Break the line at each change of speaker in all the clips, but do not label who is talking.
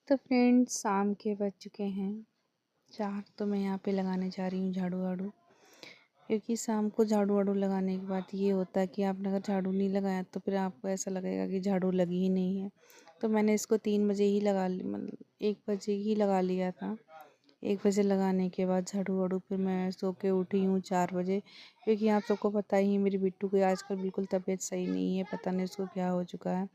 तो फ्रेंड्स शाम के बज चुके हैं 4। तो मैं यहाँ पे लगाने जा रही हूँ झाड़ू वाड़ू, क्योंकि शाम को झाड़ू वाड़ू लगाने के बाद ये होता है कि आपने अगर झाड़ू नहीं लगाया तो फिर आपको ऐसा लगेगा कि झाड़ू लगी ही नहीं है। तो मैंने इसको 3 बजे ही मतलब 1 बजे ही लगा लिया था। 1 बजे लगाने के बाद झाड़ू वाड़ू फिर मैं सो के उठी हूँ 4 बजे, क्योंकि आप सबको पता ही है मेरी बिट्टू की आजकल बिल्कुल तबीयत सही नहीं है, पता नहीं उसको क्या हो चुका है।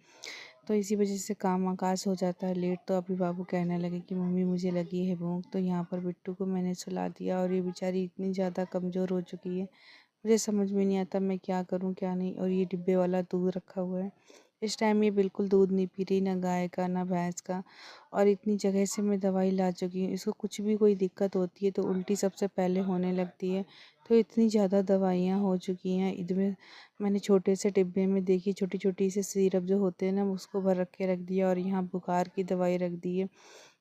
तो इसी वजह से काम आकाश हो जाता है लेट। तो अभी बाबू कहने लगे कि मम्मी मुझे लगी है भूख। तो यहाँ पर बिट्टू को मैंने सुला दिया और ये बेचारी इतनी ज़्यादा कमज़ोर हो चुकी है, मुझे समझ में नहीं आता मैं क्या करूँ क्या नहीं। और ये डिब्बे वाला दूध रखा हुआ है, इस टाइम ये बिल्कुल दूध नहीं पी रही, ना गाय का ना भैंस का। और इतनी जगह से मैं दवाई ला चुकी हूँ, इसको कुछ भी कोई दिक्कत होती है तो उल्टी सबसे पहले होने लगती है। तो इतनी ज़्यादा दवाइयाँ हो चुकी हैं इनमें। मैंने छोटे से डिब्बे में देखी छोटी छोटी से सिरप जो होते हैं ना, उसको भर के रख दिया और यहाँ बुखार की दवाई रख दी है।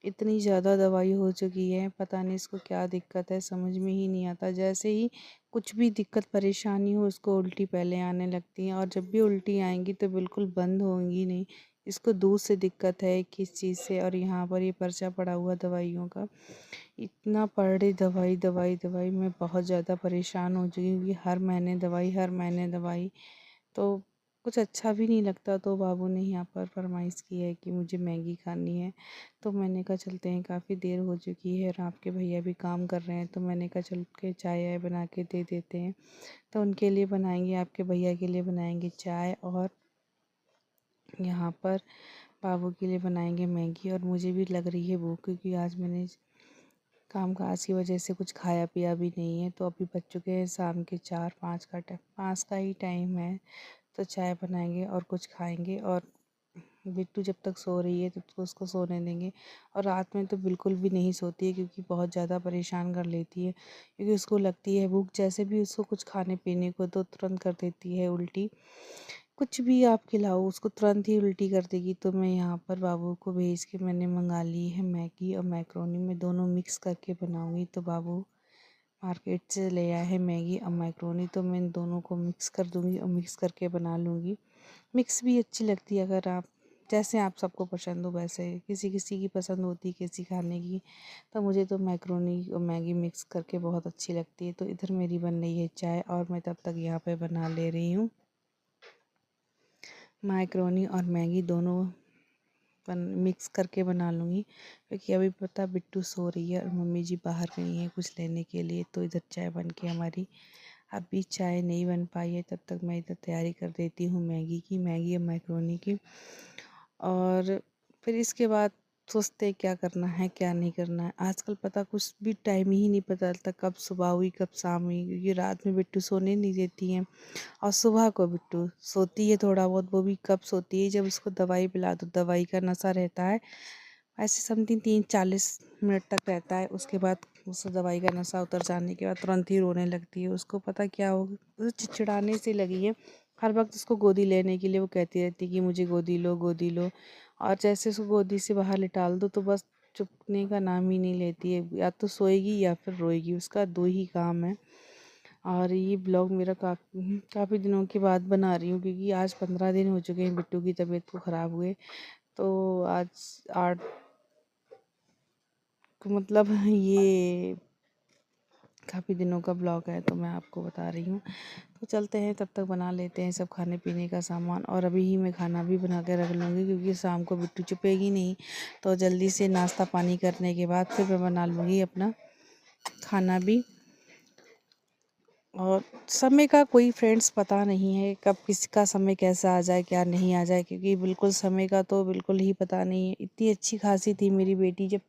इतनी ज़्यादा दवाई हो चुकी है, पता नहीं इसको क्या दिक्कत है, समझ में ही नहीं आता। जैसे ही कुछ भी दिक्कत परेशानी हो उसको उल्टी पहले आने लगती है, और जब भी उल्टी आएंगी तो बिल्कुल बंद होंगी नहीं। इसको दूध से दिक्कत है किस चीज़ से। और यहाँ पर ये पर्चा पड़ा हुआ दवाइयों का, इतना पड़ रही दवाई दवाई दवाई, मैं बहुत ज़्यादा परेशान हो चुकी हूँ कि हर महीने दवाई हर महीने दवाई। तो कुछ अच्छा भी नहीं लगता। तो बाबू ने यहाँ पर फरमाइश की है कि मुझे मैगी खानी है। तो मैंने कहा चलते हैं, काफ़ी देर हो चुकी है और आपके भैया भी काम कर रहे हैं, तो मैंने कहा चल के चाय वाय बना के दे देते हैं। तो उनके लिए बनाएंगे, आपके भैया के लिए बनाएंगे चाय, और यहाँ पर बाबू के लिए बनाएंगे मैगी। और मुझे भी लग रही है भूख, क्योंकि आज मैंने काम काज की वजह से कुछ खाया पिया भी नहीं है। तो अभी बज चुके हैं शाम के 4-5 का टाइम, 5 का ही टाइम है। तो चाय बनाएंगे और कुछ खाएंगे, और बिट्टू जब तक सो रही है तब तक उसको सोने देंगे। और रात में तो बिल्कुल भी नहीं सोती है, क्योंकि बहुत ज़्यादा परेशान कर लेती है, क्योंकि उसको लगती है भूख। जैसे भी उसको कुछ खाने पीने को तो तुरंत कर देती है उल्टी। कुछ भी आप खिलाओ उसको तुरंत ही उल्टी कर देगी। तो मैं यहाँ पर बाबू को भेज के मैंने मंगा ली है मैगी और मैक्रोनी, मैं दोनों मिक्स करके बनाऊँगी। तो बाबू मार्केट से ले आया है मैगी और मैक्रोनी, तो मैं इन दोनों को मिक्स कर दूँगी और मिक्स करके बना लूँगी। मिक्स भी अच्छी लगती है, अगर आप जैसे आप सबको पसंद हो वैसे। किसी किसी की पसंद होती है किसी खाने की। तो मुझे तो मैक्रोनी और मैगी मिक्स करके बहुत अच्छी लगती है। तो इधर मेरी बन रही है चाय, और मैं तब तक यहाँ पे बना ले रही हूँ मैक्रोनी और मैगी, दोनों मिक्स करके बना लूँगी। क्योंकि अभी पता बिट्टू सो रही है और मम्मी जी बाहर गई हैं कुछ लेने के लिए। तो इधर चाय बन के हमारी अभी चाय नहीं बन पाई है, तब तक मैं इधर तैयारी कर देती हूँ मैगी और मैक्रोनी की। और फिर इसके बाद सोचते हैं क्या करना है क्या नहीं करना है। आजकल पता कुछ भी टाइम ही नहीं पता चलता, कब सुबह हुई कब शाम हुई, क्योंकि रात में बिट्टू सोने नहीं देती हैं। और सुबह को बिट्टू सोती है थोड़ा बहुत, वो भी कब सोती है जब उसको दवाई पिला दो। दवाई का नशा रहता है ऐसे समथिंग 30-40 मिनट तक रहता है, उसके बाद उस दवाई का नशा उतर जाने के बाद तुरंत ही रोने लगती है। उसको पता क्या हो, उसे चिड़चिड़ाने से लगी है। हर वक्त उसको गोदी लेने के लिए वो कहती रहती है कि मुझे गोदी लो गोदी लो। और जैसे उसको गोदी से बाहर लिटाल दो तो बस चुपने का नाम ही नहीं लेती है, या तो सोएगी या फिर रोएगी, उसका दो ही काम है। और ये ब्लॉग मेरा काफ़ी दिनों के बाद बना रही हूँ, क्योंकि आज 15 दिन हो चुके हैं बिट्टू की तबीयत को ख़राब हुए। तो आज 8 मतलब ये काफ़ी दिनों का ब्लॉग है, तो मैं आपको बता रही हूँ। तो चलते हैं, तब तक बना लेते हैं सब खाने पीने का सामान, और अभी ही मैं खाना भी बना के रख लूँगी, क्योंकि शाम को बिट्टू चुपेगी नहीं। तो जल्दी से नाश्ता पानी करने के बाद फिर मैं बना लूँगी अपना खाना भी। और समय का कोई फ्रेंड्स पता नहीं है कब किसका समय कैसा आ जाए क्या नहीं आ जाए, क्योंकि बिल्कुल समय का तो बिल्कुल ही पता नहीं है। इतनी अच्छी खासी थी मेरी बेटी, जब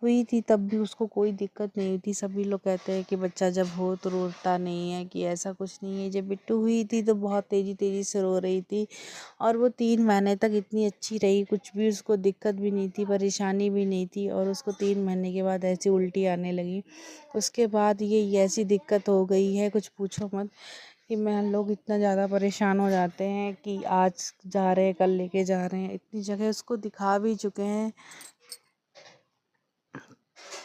हुई थी तब भी उसको कोई दिक्कत नहीं हुई थी। सभी लोग कहते हैं कि बच्चा जब हो तो रोता नहीं है, कि ऐसा कुछ नहीं है। जब बिट्टू हुई थी तो बहुत तेज़ी तेज़ी से रो रही थी, और वो 3 महीने तक इतनी अच्छी रही, कुछ भी उसको दिक्कत भी नहीं थी परेशानी भी नहीं थी। और उसको 3 महीने के बाद ऐसी उल्टी आने लगी, उसके बाद ये ऐसी दिक्कत हो गई है कुछ पूछो मत। कि मैं लोग इतना ज़्यादा परेशान हो जाते हैं कि आज जा रहे हैं कल लेके जा रहे हैं, इतनी जगह उसको दिखा भी चुके हैं,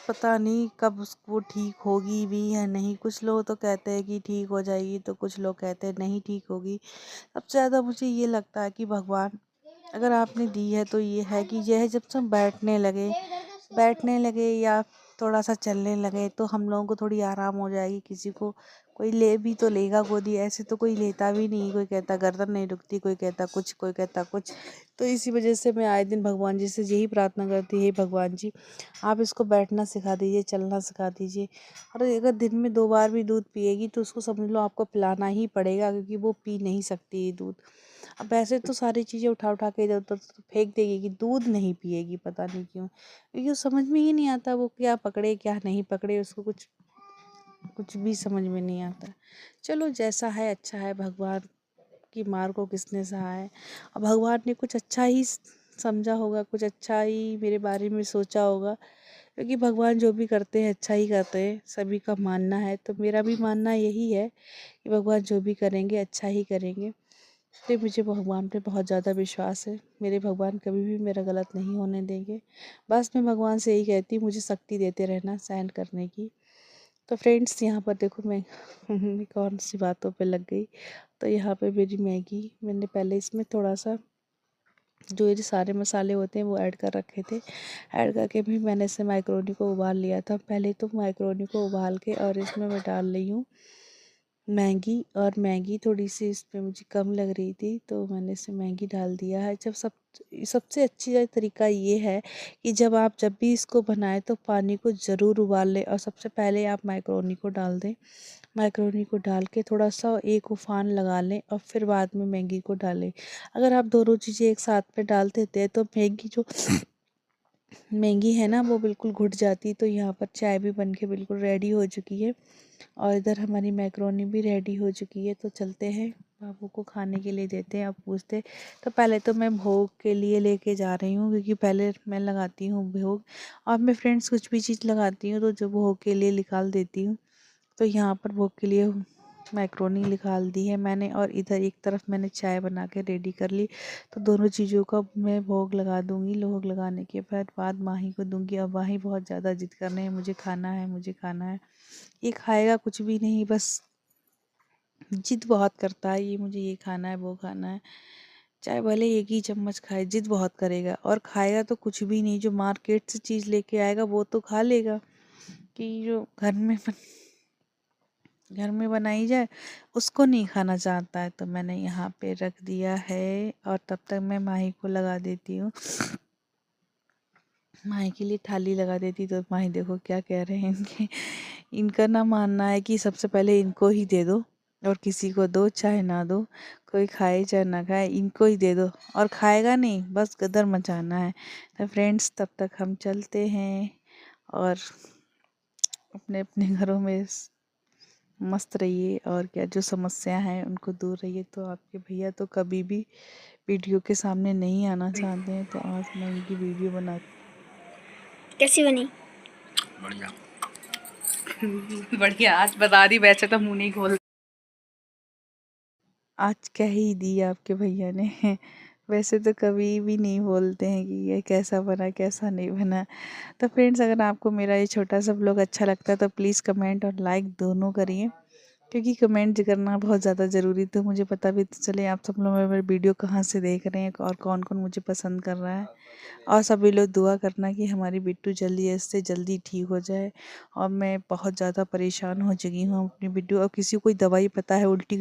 पता नहीं कब उसको ठीक होगी भी या नहीं। कुछ लोग तो कहते हैं कि ठीक हो जाएगी, तो कुछ लोग कहते हैं नहीं ठीक होगी। सबसे ज़्यादा मुझे ये लगता है कि भगवान अगर आपने दी है तो ये है कि यह जब सब बैठने लगे या थोड़ा सा चलने लगे तो हम लोगों को थोड़ी आराम हो जाएगी। किसी को कोई ले भी तो लेगा गोदी, ऐसे तो कोई लेता भी नहीं। कोई कहता गर्दन नहीं दुखती, कोई कहता कुछ, कोई कहता कुछ। तो इसी वजह से मैं आए दिन भगवान जी से यही प्रार्थना करती, हे भगवान जी आप इसको बैठना सिखा दीजिए, चलना सिखा दीजिए। और अगर दिन में 2 बार भी दूध पिएगी तो उसको समझ लो आपको पिलाना ही पड़ेगा, क्योंकि वो पी नहीं सकती ये दूध। अब वैसे तो सारी चीज़ें उठा उठा के इधर उधर तो फेंक देगी कि दूध नहीं पिएगी, पता नहीं क्यों, क्योंकि उसे समझ में ही नहीं आता वो क्या पकड़े क्या नहीं पकड़े, उसको कुछ कुछ भी समझ में नहीं आता। चलो जैसा है अच्छा है, भगवान की मार को किसने सहा है। और भगवान ने कुछ अच्छा ही समझा होगा, कुछ अच्छा ही मेरे बारे में सोचा होगा, क्योंकि भगवान जो भी करते हैं अच्छा ही करते हैं, सभी का मानना है। तो मेरा भी मानना यही है कि भगवान जो भी करेंगे अच्छा ही करेंगे। तो मुझे भगवान पे बहुत ज़्यादा विश्वास है, मेरे भगवान कभी भी मेरा गलत नहीं होने देंगे। बस मैं भगवान से यही कहती हूँ मुझे शक्ति देते रहना सहन करने की। तो फ्रेंड्स यहाँ पर देखो मैं कौन सी बातों पे लग गई। तो यहाँ पे मेरी मैगी मैंने पहले इसमें थोड़ा सा जो ये सारे मसाले होते हैं वो ऐड कर रखे थे। ऐड करके भी मैंने इसे मैक्रोनी को उबाल लिया था। पहले तो मैक्रोनी को उबाल के और इसमें मैं डाल रही हूँ मैगी। और मैगी थोड़ी सी इसमें मुझे कम लग रही थी तो मैंने इसे मैगी डाल दिया है। सबसे अच्छी तरीका ये है कि जब भी इसको बनाएं तो पानी को ज़रूर उबाल लें और सबसे पहले आप मैक्रोनी को डाल दें। मैक्रोनी को डाल के थोड़ा सा एक उफान लगा लें और फिर बाद में मैगी को डालें। अगर आप दोनों चीज़ें एक साथ में डाल देते हैं तो मैगी है ना वो बिल्कुल घुट जाती। तो यहाँ पर चाय भी बन के बिल्कुल रेडी हो चुकी है और इधर हमारी मैक्रोनी भी रेडी हो चुकी है। तो चलते हैं बाबू को खाने के लिए देते हैं। अब पूछते तो पहले तो मैं भोग के लिए लेके जा रही हूँ, क्योंकि पहले मैं लगाती हूँ भोग। और मैं फ्रेंड्स कुछ भी चीज़ लगाती हूँ तो जो भोग के लिए निकाल देती हूँ। तो यहाँ पर भोग के लिए मैक्रोनी निकाल दी है मैंने और इधर एक तरफ मैंने चाय बना के रेडी कर ली। तो दोनों चीज़ों का मैं भोग लगा दूँगी। भोग लगाने के बाद माही को दूँगी। अब माही बहुत ज़्यादा जिद कर रहे हैं, मुझे खाना है, मुझे खाना है। ये खाएगा कुछ भी नहीं, बस जिद बहुत करता है, ये मुझे ये खाना है वो खाना है। चाहे भले एक ही चम्मच खाए, जिद बहुत करेगा और खाएगा तो कुछ भी नहीं। जो मार्केट से चीज़ लेके आएगा वो तो खा लेगा, कि जो घर में बनाई जाए उसको नहीं खाना चाहता है। तो मैंने यहाँ पे रख दिया है और तब तक मैं माही को लगा देती हूँ। माही के लिए थाली लगा देती। तो माही देखो क्या कह रहे हैं इनका ना मानना है कि सबसे पहले इनको ही दे दो और किसी को दो चाहे ना दो, कोई खाए चाहे ना खाए इनको ही दे दो। और खाएगा नहीं, बस गदर मचाना है। तो फ्रेंड्स तब तक हम चलते हैं और अपने अपने घरों में मस्त रहिए। और क्या जो समस्या हैं उनको दूर रहिए। तो आपके भैया तो कभी भी वीडियो के सामने नहीं आना चाहते हैं। तो आज मैं उनकी वीडियो बना
कैसी बनी?
बढ़िया बढ़िया। आज बता दी, वैसे तो मुंह नहीं खोल। आज कह ही दी आपके भैया ने वैसे तो कभी भी नहीं बोलते हैं कि ये कैसा बना कैसा नहीं बना। तो फ्रेंड्स अगर आपको मेरा ये छोटा सा ब्लॉग अच्छा लगता है तो प्लीज़ कमेंट और लाइक दोनों करिए, क्योंकि कमेंट करना बहुत ज़्यादा ज़रूरी। तो मुझे पता भी तो चले आप सब लोग मेरे वीडियो कहाँ से देख रहे हैं और कौन कौन मुझे पसंद कर रहा है। और सभी लोग दुआ करना कि हमारी बिट्टू जल्दी से जल्दी ठीक हो जाए। और मैं बहुत ज़्यादा परेशान हो चुकी हूँ अपनी बिट्टू। और किसी को कोई दवाई पता है उल्टी